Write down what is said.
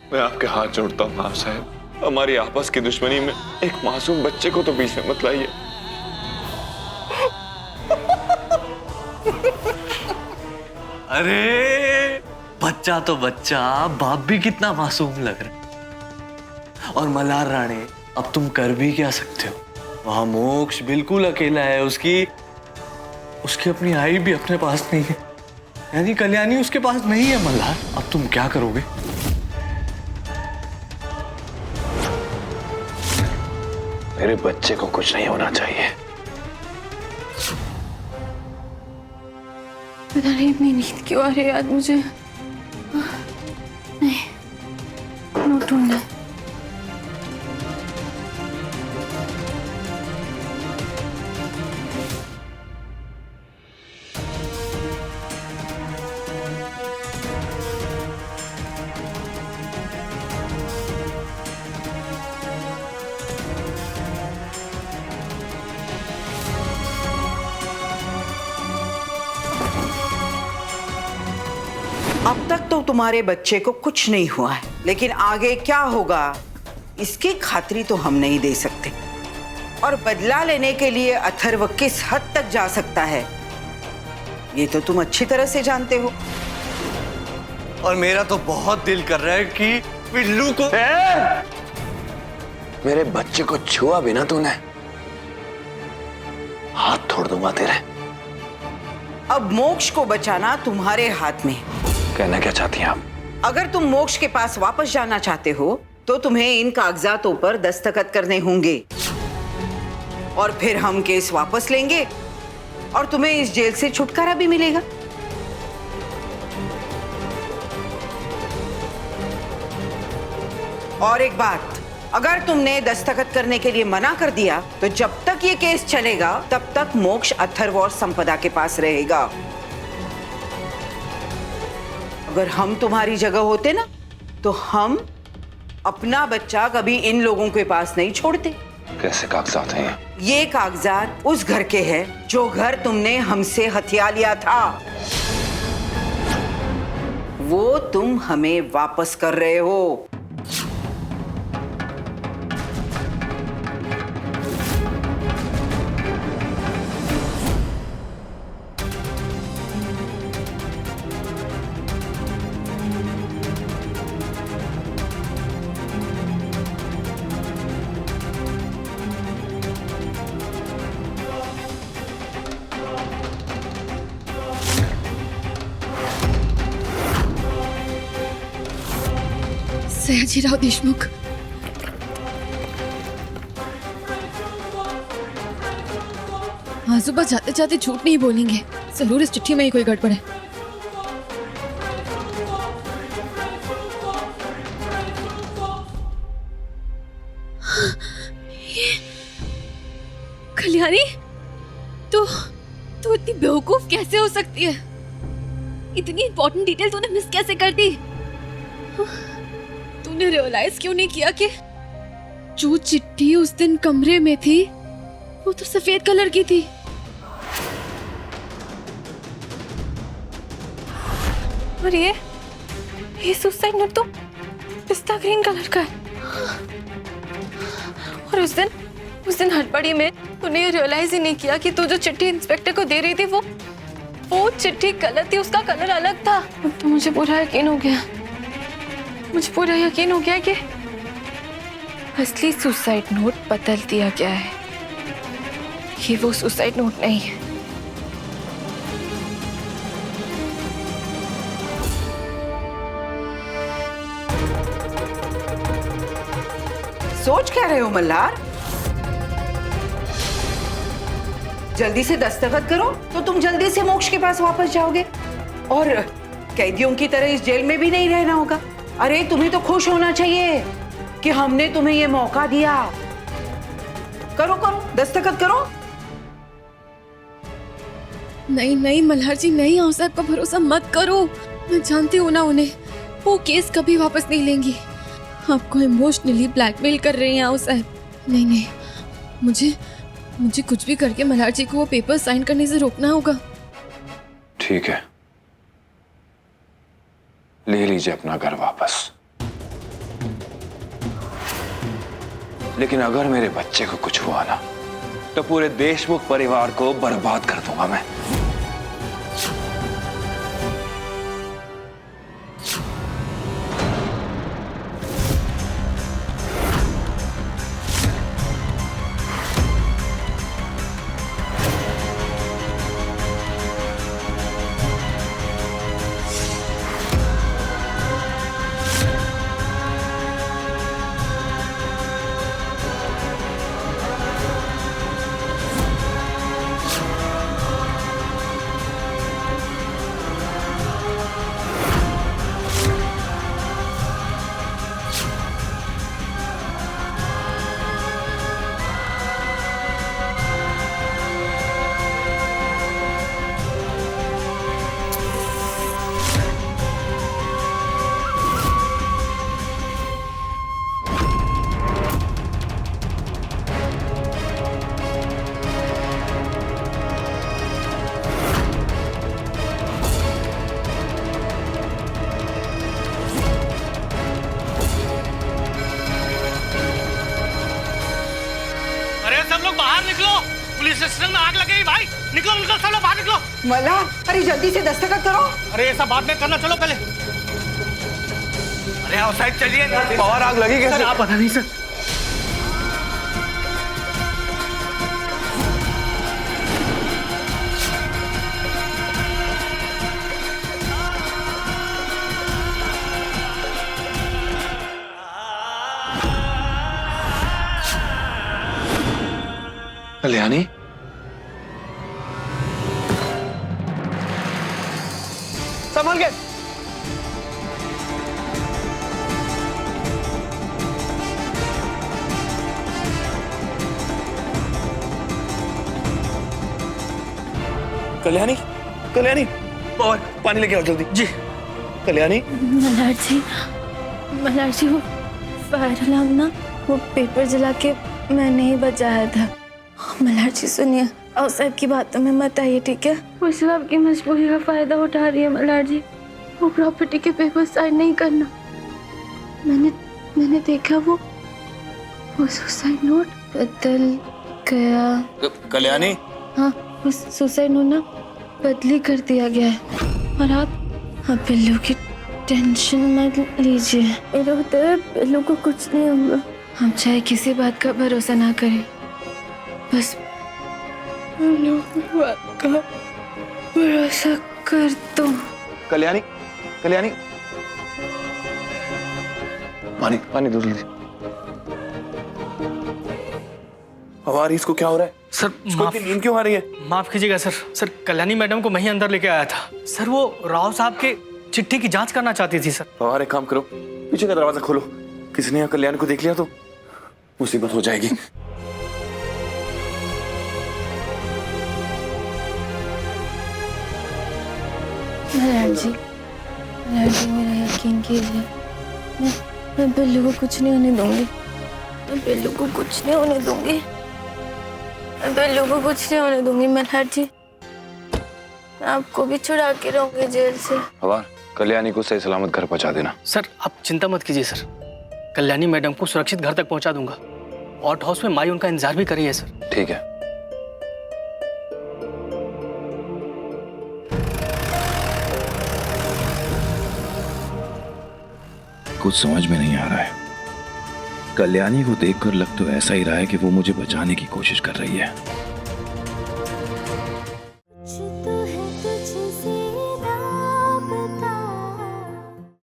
मैं आपके हाथ जोड़ता हूँ आप साहब, हमारी आपस की दुश्मनी में एक मासूम बच्चे को तो बीच में मत लाइए। अरे बच्चा तो बच्चा, बाप भी कितना मासूम लग रहा है। और मल्हार रानी, अब तुम कर भी क्या सकते हो? वहां मोक्ष बिल्कुल अकेला है, उसकी अपनी आई भी अपने पास नहीं है, यानी कल्याणी उसके पास नहीं है। मल्हार, अब तुम क्या करोगे? मेरे बच्चे को कुछ नहीं होना चाहिए। पता नहीं इतनी नींद क्यों आ रही है आज मुझे। नहीं, नोट ढूंढना है। अब तक तो तुम्हारे बच्चे को कुछ नहीं हुआ है, लेकिन आगे क्या होगा इसकी खातिरी तो हम नहीं दे सकते। और बदला लेने के लिए अथर्व किस हद तक जा सकता है ये तो तुम अच्छी तरह से जानते हो। और मेरा तो बहुत दिल कर रहा है कि बिल्लू को मेरे बच्चे को छुआ भी ना तूने, हाथ तोड़ दूंगा तेरे। अब मोक्ष को बचाना तुम्हारे हाथ में। कहना क्या चाहती हैं आप? अगर तुम मोक्ष के पास वापस जाना चाहते हो तो तुम्हें इन कागजातों पर दस्तखत करने होंगे और फिर हम केस वापस लेंगे और तुम्हें इस जेल से छुटकारा भी मिलेगा। और एक बात, अगर तुमने दस्तखत करने के लिए मना कर दिया तो जब तक ये केस चलेगा तब तक मोक्ष अथर्व और संपदा के पास रहेगा। अगर हम तुम्हारी जगह होते ना तो हम अपना बच्चा कभी इन लोगों के पास नहीं छोड़ते। कैसे कागजात हैं ये कागजात उस घर के हैं जो घर तुमने हमसे हथिया लिया था, वो तुम हमें वापस कर रहे हो। सयाजीराव देशमुख, आजूबा जाते जाते झूठ नहीं बोलेंगे, जरूर इस चिट्ठी में ही कोई गड़बड़ है। कल्याणी, तो इतनी बेवकूफ कैसे हो सकती है? इतनी इंपॉर्टेंट डिटेल तूने मिस कैसे कर दी? तूने रियलाइज क्यों नहीं किया कि जो चिट्ठी उस दिन कमरे में थी वो तो सफेद कलर की थी। और ये सुसाइड नोट तो पिस्ता ग्रीन कलर का है। और उस दिन हड़बड़ी में तूने ये रियलाइज ही नहीं किया कि तू जो चिट्ठी इंस्पेक्टर को दे रही थी वो चिट्ठी गलत थी, उसका कलर अलग था। अब तो मुझे पूरा यकीन हो गया, कि असली सुसाइड नोट बदल दिया गया है। ये वो सुसाइड नोट नहीं है। सोच क्या रहे हो मल्हार? जल्दी से दस्तखत करो तो तुम जल्दी से मोक्ष के पास वापस जाओगे और कैदियों की तरह इस जेल में भी नहीं रहना होगा। अरे तुम्हें तो खुश होना चाहिए कि हमने तुम्हें ये मौका दिया। करो दस्तखत करो। नहीं मल्हार जी, नहीं, आओ साहब का भरोसा मत करो। मैं जानती हूँ ना उन्हें, वो केस कभी वापस नहीं लेंगी। आपको इमोशनली ब्लैकमेल कर रहे हैं आओ साहब। नहीं, मुझे कुछ भी करके मल्हार जी को वो पेपर साइन करने से रोकना होगा। ठीक है, ले लीजिए अपना घर वापस। लेकिन अगर मेरे बच्चे को कुछ हुआ ना तो पूरे देशमुख परिवार को बर्बाद कर दूंगा मैं। सब लोग बाहर निकलो, पुलिस स्टेशन में आग लगी भाई। निकलो निकलो सब लोग बाहर निकलो। मल्हार, अरे जल्दी से दस्तखत करो। अरे ऐसा बाद में करना, चलो पहले। अरे आओ साइड चलिए। बाहर आग लगी कैसे? आप पता नहीं सर। कल्याणी, संभल के। कल्याणी, कल्याणी, पानी लेके आओ जल्दी। जी। कल्याणी, मल्हार जी वो फायर अलार्म ना, वो पेपर जला के मैंने ही बचाया था। मल्हार जी सुनिए, और साहब की बातों में मत आइए, ठीक है? वो सब आपकी मजबूरी का फायदा उठा रही है मल्हार जी। वो प्रॉपर्टी के पेपर साइन नहीं करना। मैंने देखा वो सुसाइड नोट बदल गया। कल्याणी, हाँ, वो सुसाइड नोट ना बदली कर दिया गया है। और आप बिल्लू की टेंशन मत लीजिए, मेरे उधर बिल्लू को कुछ नहीं होगा। हम चाहे किसी बात का भरोसा ना करें, बस बिल्लू की बात का भरोसा कर दो। कल्याणी, कल्याणी, पानी पानी दो जल्दी। हवारी, इसको क्या हो रहा है? सर इसको इतनी नींद क्यों आ रही है? माफ कीजिएगा सर। सर कल्याणी मैडम को मैं ही अंदर लेके आया था। सर वो राव साहब के चिट्ठी की जांच करना चाहती थी सर। हवारी, एक काम करो, पीछे का दरवाजा खोलो। किसी ने यहाँ कल्याणी को देख लिया तो मुसीबत हो जाएगी। मल्हार जी मेरा यकीन कीजिए, मैं बिल्लू को कुछ नहीं होने दूंगी। मैं बिल्लू को कुछ नहीं होने दूंगी। मैं बिल्लू को कुछ नहीं होने दूंगी मल्हार जी। मैं आपको भी छुड़ा के रहूंगी जेल से। हवार, कल्याणी को सही सलामत घर पहुंचा देना। सर आप चिंता मत कीजिए सर, कल्याणी मैडम को सुरक्षित घर तक पहुंचा दूंगा। आउट हाउस में माई उनका इंतजार भी कर रही है सर। ठीक है। कुछ समझ में नहीं आ रहा है। कल्याणी को देखकर लग तो ऐसा ही रहा है कि वो मुझे बचाने की कोशिश कर रही है।